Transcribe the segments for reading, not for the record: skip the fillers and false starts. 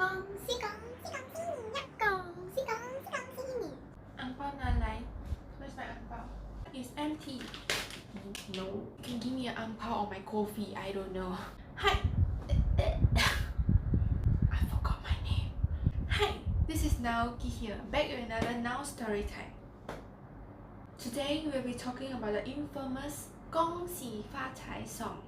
恭喜恭喜恭喜你呀！恭喜恭喜恭喜你！ Ang pao na lai. Where's my ang pao? It's empty. No. You can give me an ang pao or my coffee. I don't know. Hi. I forgot my name. Hi. This is Naoki here. Back with another Now story time. Today we'll be talking about the infamous 恭喜发财 song.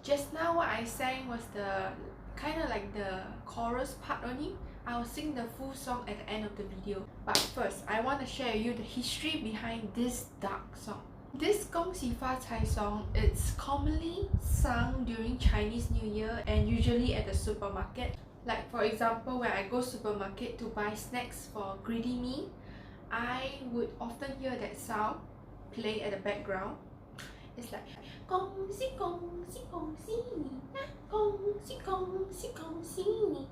Just now what I sang was the kind of like the chorus part only. I'll sing the full song at the end of the video. But first, I want to share with you the history behind this dark song. This 恭喜发财 song is commonly sung during Chinese New Year and usually at the supermarket. Like for example, when I go supermarket to buy snacks for greedy me, I would often hear that sound play at the background. It's like 恭喜恭喜恭喜你呀，恭喜恭喜恭喜你。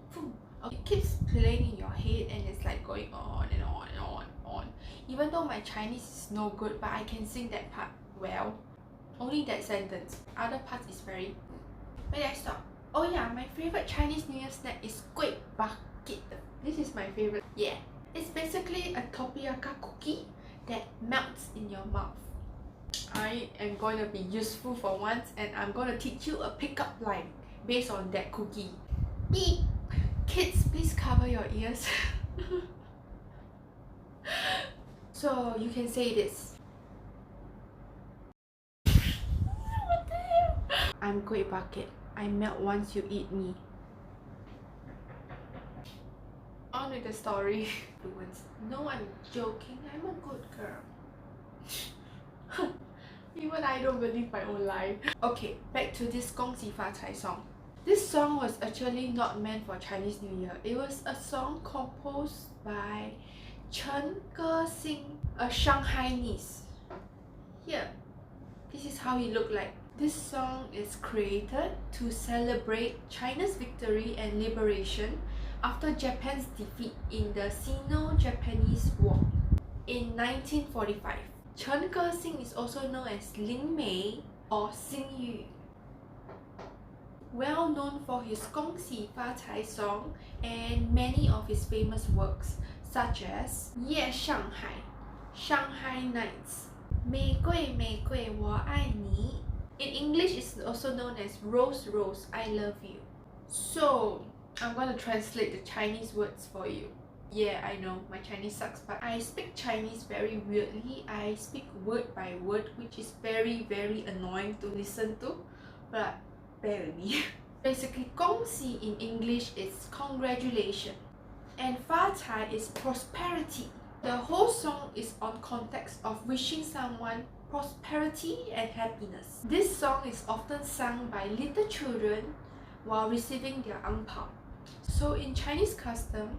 It keeps playing in your head and it's like going on and on and on and on. Even though my Chinese is no good, but I can sing that part well. Only that sentence. Other parts is very... Where did I stop? Oh yeah, my favorite Chinese New Year snack is kueh bakit. This is my favorite. Yeah. It's basically a tapioca cookie that melts in your mouth. I am going to be useful for once and I'm going to teach you a pickup line based on that cookie. Beep! Kids, please cover your ears. So you can say this. What the hell? I'm kueh bakit. I melt once you eat me. On with the story. No, I'm joking. I'm a good girl. Even I don't believe my own lie. Okay, back to this 恭喜发财 song. This song was actually not meant for Chinese New Year. It was a song composed by Chen Ge-xing, a Shanghainese. Here, this is how he looked like. This song is created to celebrate China's victory and liberation after Japan's defeat in the Sino-Japanese War in 1945. Chen Ge-xing is also known as Lin Mei or Xing Yu. Well known for his 恭喜发财 song and many of his famous works such as 夜上海, Shanghai Nights, 玫瑰玫瑰我爱你. In English, it's also known as Rose Rose, I Love You. So, I'm going to translate the Chinese words for you. Yeah, I know, my Chinese sucks, but I speak Chinese very weirdly. I speak word by word, which is very, very annoying to listen to, but bear with me. Basically, 恭喜 in English is congratulation, and 发财 is prosperity. The whole song is on context of wishing someone prosperity and happiness. This song is often sung by little children while receiving their ang pao. So in Chinese custom,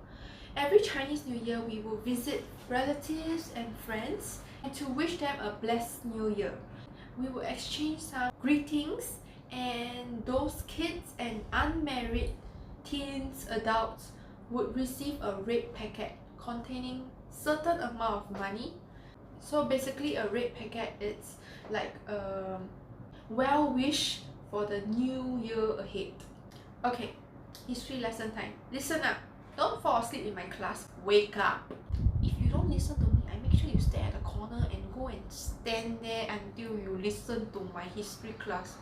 every Chinese New Year we will visit relatives and friends and to wish them a blessed New Year. We will exchange some greetings and those kids and unmarried teens, adults would receive a red packet containing certain amount of money. So basically a red packet is like a well wish for the new year ahead. Okay, history lesson time. Listen up. Don't fall asleep in my class. Wake up. If you don't listen to me, I make sure you stay at the corner and go and stand there until you listen to my history class.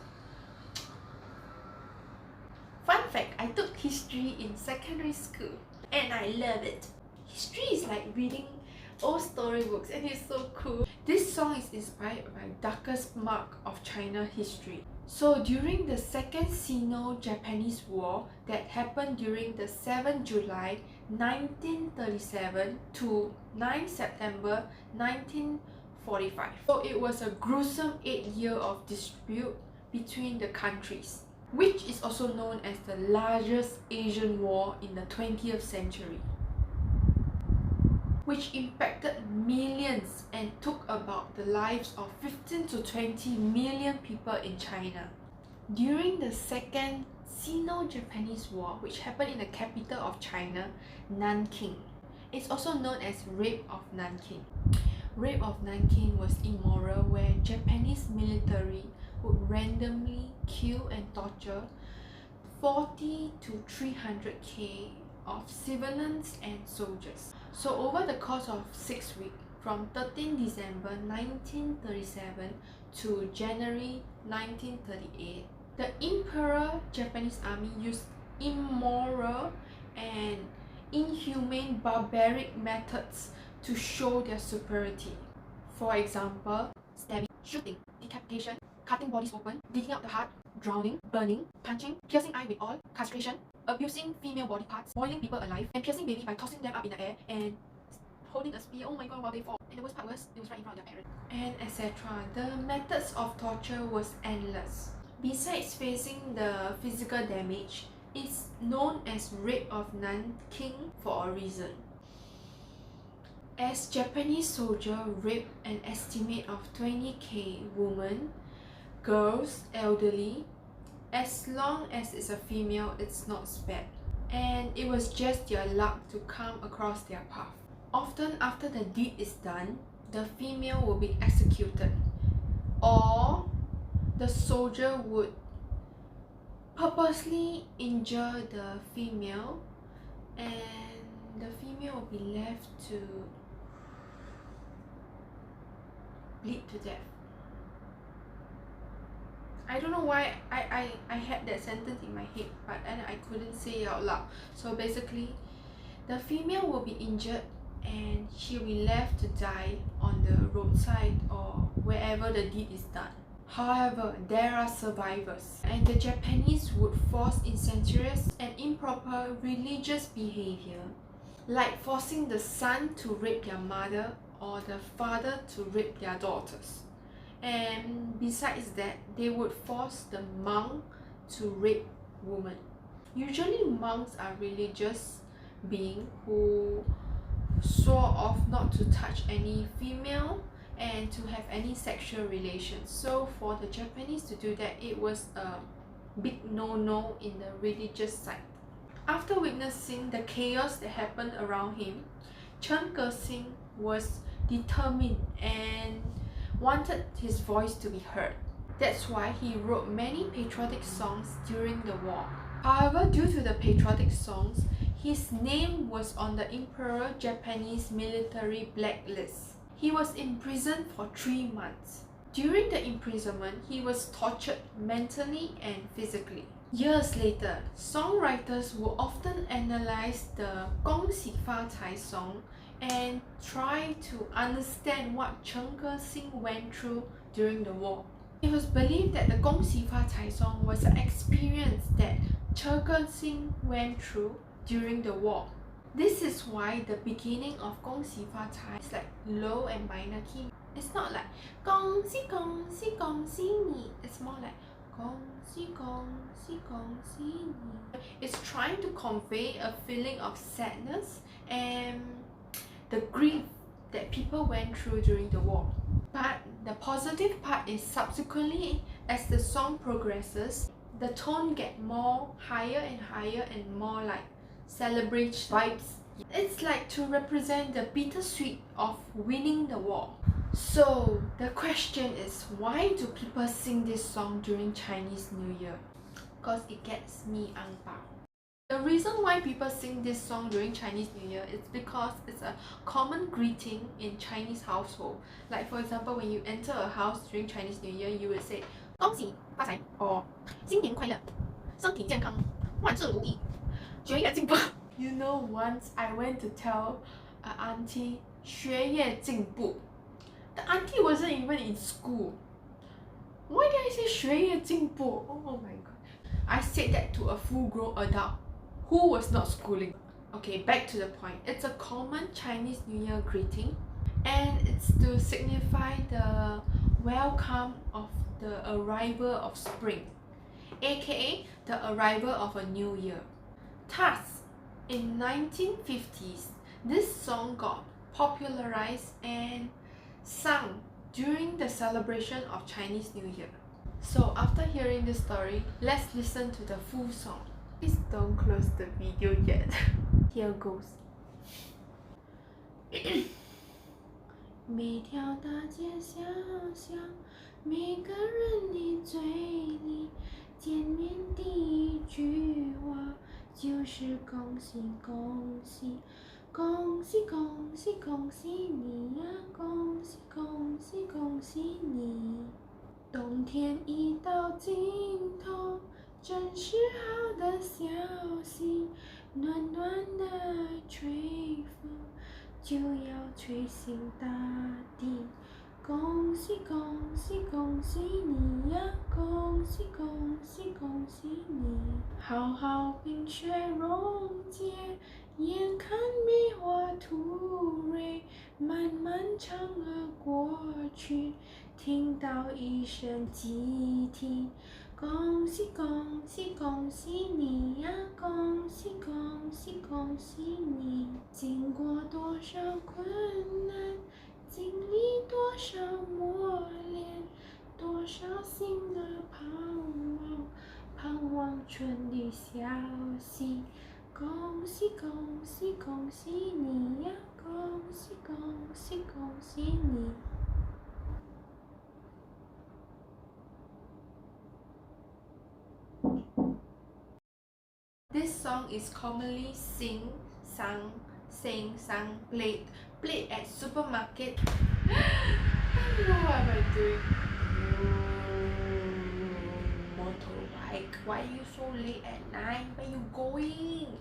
Fun fact, I took history in secondary school and I love it. History is like reading old storybooks and it's so cool. This song is inspired by darkest mark of China history. So during the Second Sino-Japanese War that happened during the 7th July 1937 to 9 September 1945. So it was a gruesome 8 years of dispute between the countries, which is also known as the largest Asian war in the 20th century, which impacted millions and took about the lives of 15 to 20 million people in China. During the Second Sino-Japanese War, which happened in the capital of China, Nanking, it's also known as Rape of Nanking. Rape of Nanking was immoral, where Japanese military would randomly kill and torture 40 to 300k of civilians and soldiers. So over the course of 6 weeks, from 13 December 1937 to January 1938, the Imperial Japanese Army used immoral and inhumane barbaric methods to show their superiority. For example, stabbing, shooting, decapitation, cutting bodies open, digging out the heart, drowning, burning, punching, piercing eye with awl, castration, abusing female body parts, boiling people alive, and piercing baby by tossing them up in the air and holding a spear, oh my god, while they fall. And the worst part was, it was right in front of their parents. And etc. The methods of torture was endless. Besides facing the physical damage, it's known as Rape of Nanking for a reason. As Japanese soldiers raped an estimate of 20,000 women, girls, elderly, as long as it's a female, it's not spared. And it was just their luck to come across their path. Often after the deed is done, the female will be executed, or the soldier would purposely injure the female and the female will be left to bleed to death. I don't know why I had that sentence in my head, but then I couldn't say it out loud. So basically, the female will be injured and she will be left to die on the roadside or wherever the deed is done. However, there are survivors, and the Japanese would force incestuous and improper religious behavior, like forcing the son to rape their mother or the father to rape their daughters. And besides that, they would force the monk to rape women. Usually monks are religious beings who swore off not to touch any female and to have any sexual relations. So for the Japanese to do that, it was a big no-no in the religious side. After witnessing the chaos that happened around him, Chen Kexing was determined and wanted his voice to be heard. That's why he wrote many patriotic songs during the war. However, due to the patriotic songs, his name was on the Imperial Japanese military blacklist. He was imprisoned for 3 months. During the imprisonment, he was tortured mentally and physically. Years later, songwriters will often analyze the "恭喜发财" song and try to understand what Chen Kexing went through during the war. It was believed that the "恭喜发财" song was an experience that Chen Kexing went through during the war. This is why the beginning of 恭喜发财 is like low and minor key. It's not like 恭喜恭喜恭喜你. It's more like 恭喜恭喜恭喜你. It's trying to convey a feeling of sadness and the grief that people went through during the war. But the positive part is subsequently, as the song progresses, the tone gets more higher and higher and more like celebration vibes. It's like to represent the bittersweet of winning the war. So the question is, why do people sing this song during Chinese New Year? Because it gets me ang pao. The reason why people sing this song during Chinese New Year is because it's a common greeting in Chinese household. Like for example, when you enter a house during Chinese New Year, you would say 恭喜发财 or 新年快乐 身体健康万事如意学业进步. You know, once I went to tell an auntie 学业进步. The auntie wasn't even in school. Why did I say 学业进步? Oh my god. I said that to a full-grown adult who was not schooling. Okay, back to the point. It's a common Chinese New Year greeting, and it's to signify the welcome of the arrival of spring, aka the arrival of a new year. Thus, in 1950s, this song got popularized and sung during the celebration of Chinese New Year. So after hearing this story, let's listen to the full song. Please don't close the video yet. Here goes. 每条大街小巷，每个人的嘴里，见面第一句话就就是恭喜恭喜，恭喜恭喜恭喜你呀！恭喜恭喜恭喜你！冬天已到尽头，真是好的消息，暖暖的吹风就要吹醒大地。恭喜恭喜恭喜你呀！恭喜恭喜恭喜你！好好冰雪融解，眼看梅花吐蕊，漫漫长河过去，听到一声集体。恭喜恭喜恭喜你呀！恭喜恭喜恭喜你！经过多少困难，经历多少磨练，多少心儿盼望春的消息。恭喜恭喜恭喜你呀！恭喜恭喜恭喜你！This song is commonly sung, played at supermarket. What am I doing? Motorbike. Why are you so late at night? Where you going?